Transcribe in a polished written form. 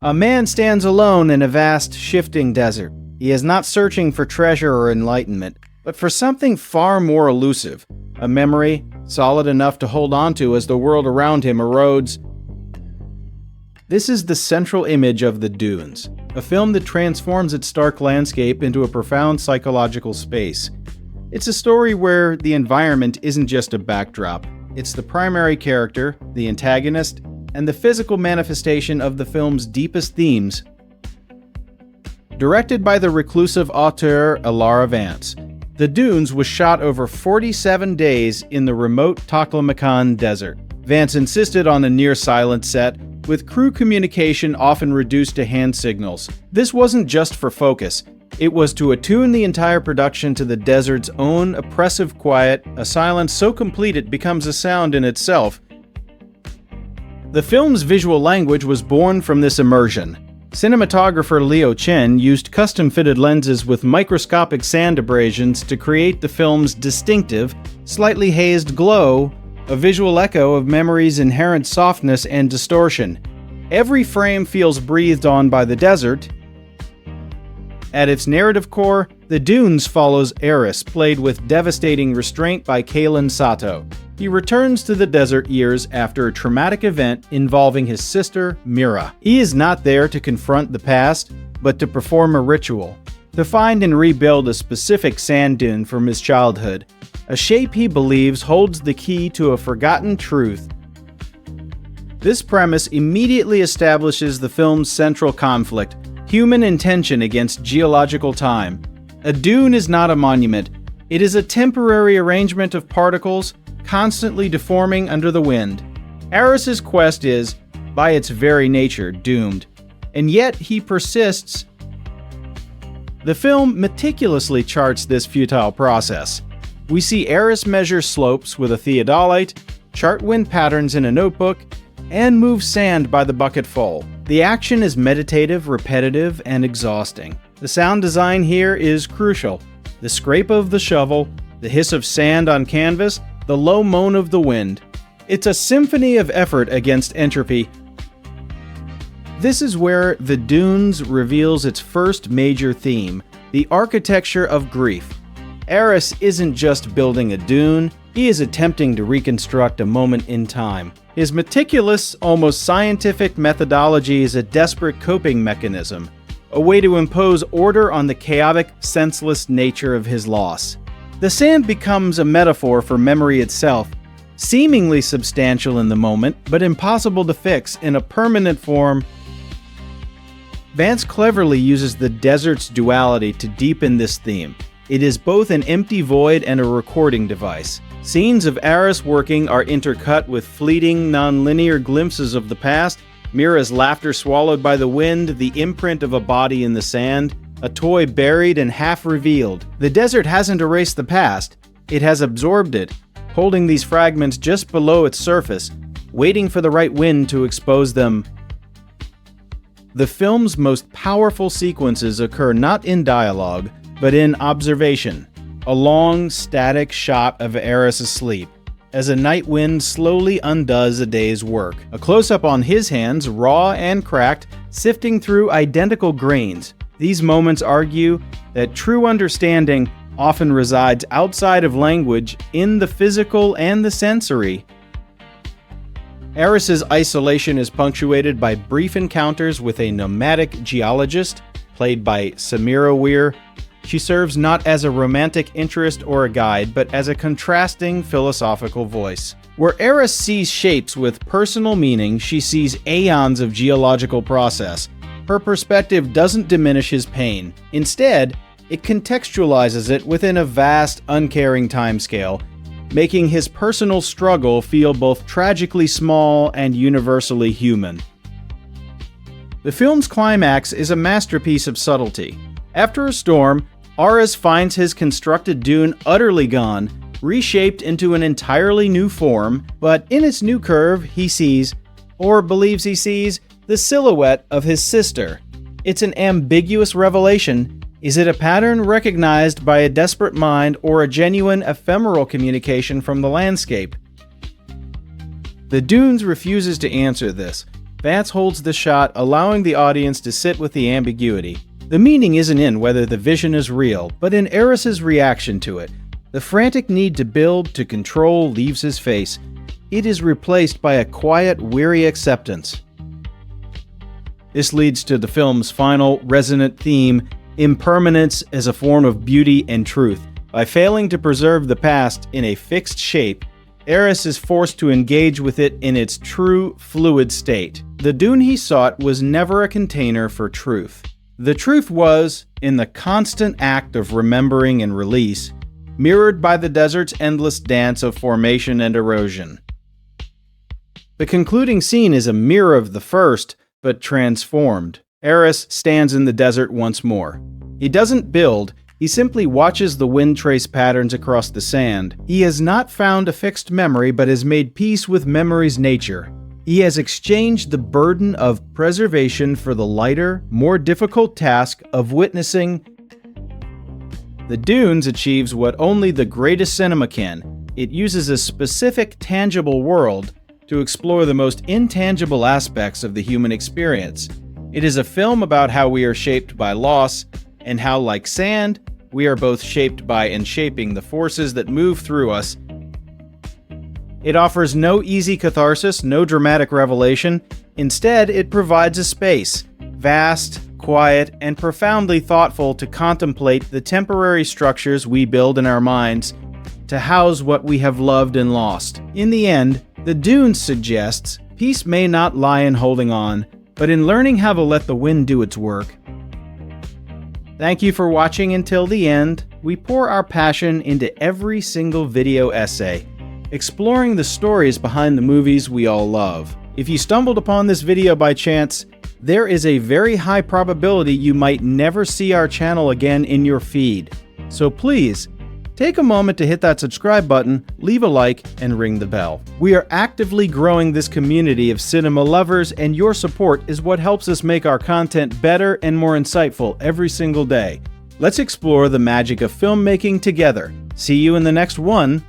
A man stands alone in a vast, shifting desert. He is not searching for treasure or enlightenment, but for something far more elusive, a memory solid enough to hold on to as the world around him erodes. This is the central image of The Dunes, a film that transforms its stark landscape into a profound psychological space. It's a story where the environment isn't just a backdrop. It's the primary character, the antagonist, and the physical manifestation of the film's deepest themes. Directed by the reclusive auteur Ilara Vance, The Dunes was shot over 47 days in the remote Taklamakan Desert. Vance insisted on a near-silent set, with crew communication often reduced to hand signals. This wasn't just for focus. It was to attune the entire production to the desert's own oppressive quiet, a silence so complete it becomes a sound in itself. The film's visual language was born from this immersion. Cinematographer Leo Chen used custom-fitted lenses with microscopic sand abrasions to create the film's distinctive, slightly hazed glow, a visual echo of memory's inherent softness and distortion. Every frame feels breathed on by the desert. At its narrative core, The Dunes follows Eris, played with devastating restraint by Kalen Sato. He returns to the desert years after a traumatic event involving his sister, Mira. He is not there to confront the past, but to perform a ritual, to find and rebuild a specific sand dune from his childhood, a shape he believes holds the key to a forgotten truth. This premise immediately establishes the film's central conflict, human intention against geological time. A dune is not a monument. It is a temporary arrangement of particles, constantly deforming under the wind. Eris's quest is, by its very nature, doomed, and yet he persists. The film meticulously charts this futile process. We see Eris measure slopes with a theodolite, chart wind patterns in a notebook, and move sand by the bucketful. The action is meditative, repetitive, and exhausting. The sound design here is crucial. The scrape of the shovel, the hiss of sand on canvas, the low moan of the wind. It's a symphony of effort against entropy. This is where The Dunes reveals its first major theme, the architecture of grief. Eris isn't just building a dune, he is attempting to reconstruct a moment in time. His meticulous, almost scientific methodology is a desperate coping mechanism, a way to impose order on the chaotic, senseless nature of his loss. The sand becomes a metaphor for memory itself, seemingly substantial in the moment, but impossible to fix in a permanent form. Vance cleverly uses the desert's duality to deepen this theme. It is both an empty void and a recording device. Scenes of Eris working are intercut with fleeting, non-linear glimpses of the past, Mira's laughter swallowed by the wind, the imprint of a body in the sand, a toy buried and half revealed. The desert hasn't erased the past, it has absorbed it, holding these fragments just below its surface, waiting for the right wind to expose them. The film's most powerful sequences occur not in dialogue, but in observation. A long, static shot of Eris asleep, as a night wind slowly undoes a day's work. A close-up on his hands, raw and cracked, sifting through identical grains. These moments argue that true understanding often resides outside of language, in the physical and the sensory. Eris's isolation is punctuated by brief encounters with a nomadic geologist, played by Samira Weir. She serves not as a romantic interest or a guide, but as a contrasting philosophical voice. Where Eris sees shapes with personal meaning, she sees aeons of geological process. Her perspective doesn't diminish his pain. Instead, it contextualizes it within a vast, uncaring timescale, making his personal struggle feel both tragically small and universally human. The film's climax is a masterpiece of subtlety. After a storm, Aras finds his constructed dune utterly gone, reshaped into an entirely new form, but in its new curve, he sees, or believes he sees, the silhouette of his sister. It's an ambiguous revelation. Is it a pattern recognized by a desperate mind or a genuine ephemeral communication from the landscape? The Dunes refuses to answer this. Vance holds the shot, allowing the audience to sit with the ambiguity. The meaning isn't in whether the vision is real, but in Eris's reaction to it. The frantic need to build, to control, leaves his face. It is replaced by a quiet, weary acceptance. This leads to the film's final, resonant theme, impermanence as a form of beauty and truth. By failing to preserve the past in a fixed shape, Eris is forced to engage with it in its true, fluid state. The dune he sought was never a container for truth. The truth was in the constant act of remembering and release, mirrored by the desert's endless dance of formation and erosion. The concluding scene is a mirror of the first, but transformed. Eris stands in the desert once more. He doesn't build, he simply watches the wind trace patterns across the sand. He has not found a fixed memory, but has made peace with memory's nature. He has exchanged the burden of preservation for the lighter, more difficult task of witnessing. The Dunes achieves what only the greatest cinema can. It uses a specific, tangible world to explore the most intangible aspects of the human experience. It is a film about how we are shaped by loss, and how, like sand, we are both shaped by and shaping the forces that move through us. It offers no easy catharsis, no dramatic revelation. Instead, it provides a space, vast, quiet, and profoundly thoughtful, to contemplate the temporary structures we build in our minds to house what we have loved and lost. In the end, The Dunes suggests peace may not lie in holding on, but in learning how to let the wind do its work. Thank you for watching until the end. We pour our passion into every single video essay, exploring the stories behind the movies we all love. If you stumbled upon this video by chance, there is a very high probability you might never see our channel again in your feed. So please, take a moment to hit that subscribe button, leave a like, and ring the bell. We are actively growing this community of cinema lovers, and your support is what helps us make our content better and more insightful every single day. Let's explore the magic of filmmaking together. See you in the next one.